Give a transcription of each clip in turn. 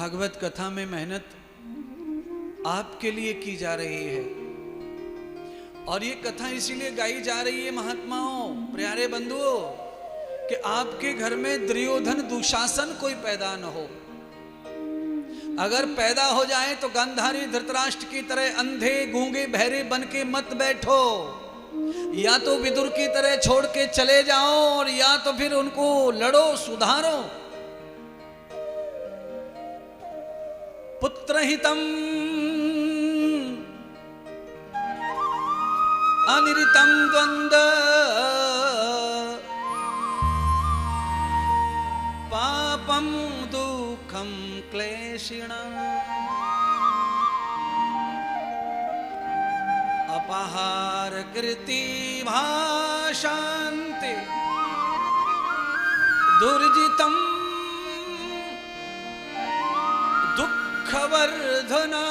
भागवत कथा में मेहनत आपके लिए की जा रही है और ये कथा इसीलिए गाई जा रही है महात्माओं, प्यारे बंधुओं, कि आपके घर में दुर्योधन दुशासन कोई पैदा न हो। अगर पैदा हो जाए तो गांधारी धृतराष्ट्र की तरह अंधे गूंगे बहरे बन के मत बैठो, या तो विदुर की तरह छोड़ के चले जाओ और या तो फिर उनको लड़ो, सुधारो। पुत्रहितम अनिरितम द्वंद्व पापम दुखम क्लेशिणम् अपहार कृति भाषान्ते दुर्जितम दुःखवर्धना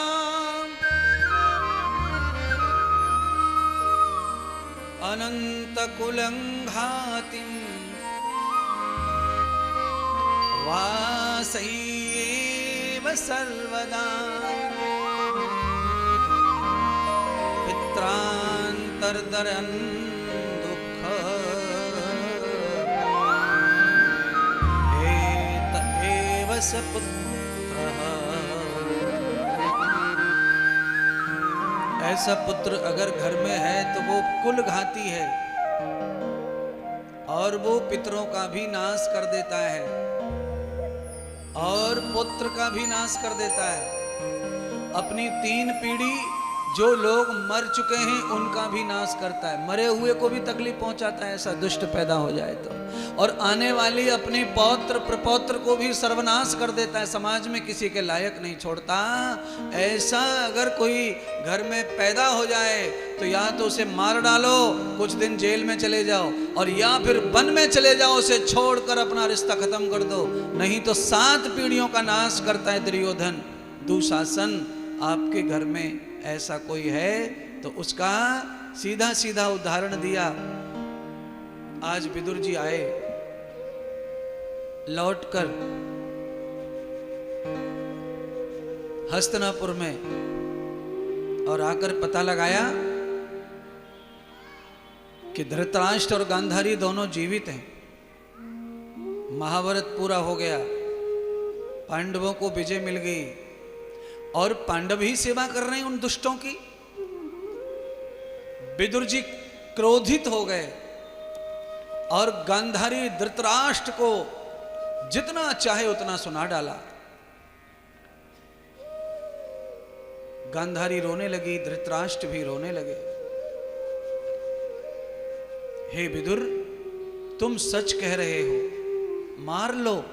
अनंत कुलंघातिम वासयेव सर्वदा पित्रांतरदरन दुःख एत एव स पुत्रः। ऐसा पुत्र अगर घर में है तो वो कुल घाती है और वो पितरों का भी नाश कर देता है और पुत्र का भी नाश कर देता है। अपनी 3 पीढ़ी जो लोग मर चुके हैं उनका भी नाश करता है, मरे हुए को भी तकलीफ पहुंचाता है ऐसा दुष्ट पैदा हो जाए तो, और आने वाली अपने पौत्र प्रपौत्र को भी सर्वनाश कर देता है, समाज में किसी के लायक नहीं छोड़ता। ऐसा अगर कोई घर में पैदा हो जाए तो या तो उसे मार डालो, कुछ दिन जेल में चले जाओ, और या फिर वन में चले जाओ, उसे छोड़कर अपना रिश्ता खत्म कर दो, नहीं तो 7 पीढ़ियों का नाश करता है दुर्योधन दुशासन। आपके घर में ऐसा कोई है तो उसका सीधा सीधा उदाहरण दिया। आज विदुर जी आए लौटकर हस्तिनापुर में और आकर पता लगाया कि धृतराष्ट्र और गांधारी दोनों जीवित हैं। महाभारत पूरा हो गया, पांडवों को विजय मिल गई और पांडव ही सेवा कर रहे हैं उन दुष्टों की। विदुर जी क्रोधित हो गए और गांधारी धृतराष्ट्र को जितना चाहे उतना सुना डाला। गांधारी रोने लगी, धृतराष्ट्र भी रोने लगे। हे विदुर, तुम सच कह रहे हो, मार लो,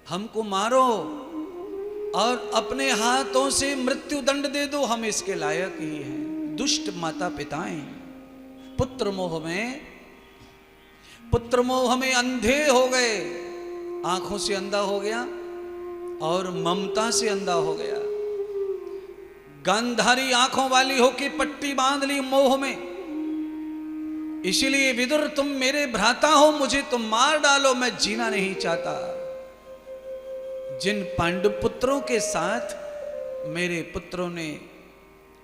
हमको मारो और अपने हाथों से मृत्यु दंड दे दो, हम इसके लायक ही हैं। दुष्ट माता पिताएं पुत्र मोह में अंधे हो गए, आंखों से अंधा हो गया और ममता से अंधा हो गया। गांधारी आंखों वाली होकर पट्टी बांध ली मोह में। इसीलिए विदुर, तुम मेरे भ्राता हो, मुझे तुम मार डालो, मैं जीना नहीं चाहता। जिन पांडु पुत्रों के साथ मेरे पुत्रों ने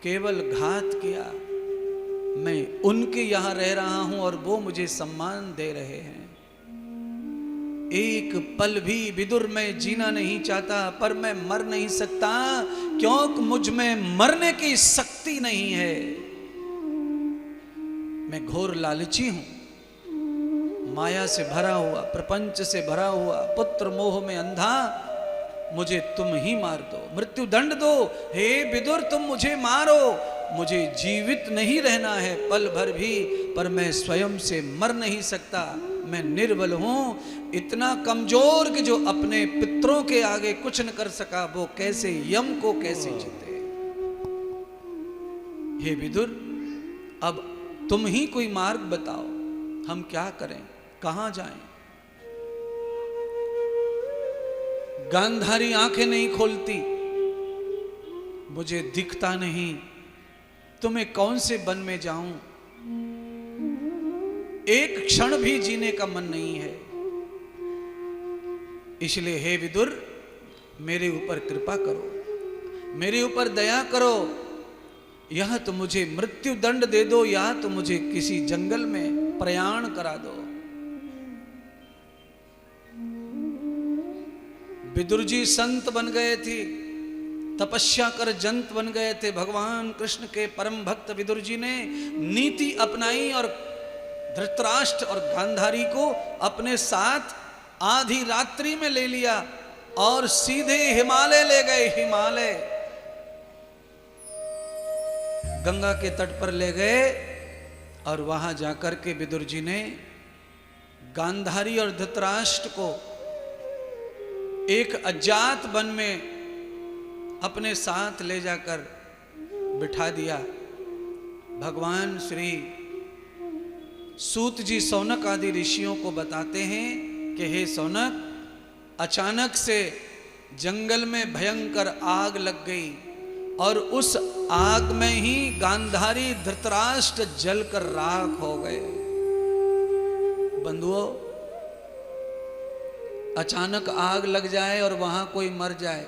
केवल घात किया, मैं उनके यहां रह रहा हूं और वो मुझे सम्मान दे रहे हैं। एक पल भी विदुर मैं जीना नहीं चाहता, पर मैं मर नहीं सकता क्योंकि मुझ में मरने की शक्ति नहीं है। मैं घोर लालची हूं, माया से भरा हुआ, प्रपंच से भरा हुआ, पुत्र मोह में अंधा। मुझे तुम ही मार दो, मृत्यु दंड दो। हे विदुर, तुम मुझे मारो, मुझे जीवित नहीं रहना है पल भर भी, पर मैं स्वयं से मर नहीं सकता। मैं निर्बल हूं, इतना कमजोर कि जो अपने पितरों के आगे कुछ न कर सका, वो कैसे यम को कैसे जीते। हे विदुर, अब तुम ही कोई मार्ग बताओ, हम क्या करें, कहां जाएं। गांधारी आंखें नहीं खोलती, मुझे दिखता नहीं, तुम्हें कौन से वन में जाऊं, एक क्षण भी जीने का मन नहीं है। इसलिए हे विदुर, मेरे ऊपर कृपा करो, मेरे ऊपर दया करो, या तो मुझे मृत्यु दंड दे दो या तो मुझे किसी जंगल में प्रयाण करा दो। विदुर जी संत बन गए थे, तपस्या कर जंत बन गए थे। भगवान कृष्ण के परम भक्त विदुर जी ने नीति अपनाई और धृतराष्ट्र और गांधारी को अपने साथ आधी रात्रि में ले लिया और सीधे हिमालय ले गए। हिमालय गंगा के तट पर ले गए और वहां जाकर के विदुर जी ने गांधारी और धृतराष्ट्र को एक अज्ञात वन में अपने साथ ले जाकर बिठा दिया। भगवान श्री सूत जी सौनक आदि ऋषियों को बताते हैं कि हे सौनक, अचानक से जंगल में भयंकर आग लग गई और उस आग में ही गांधारी धृतराष्ट्र जलकर राख हो गए। बंधुओं, अचानक आग लग जाए और वहां कोई मर जाए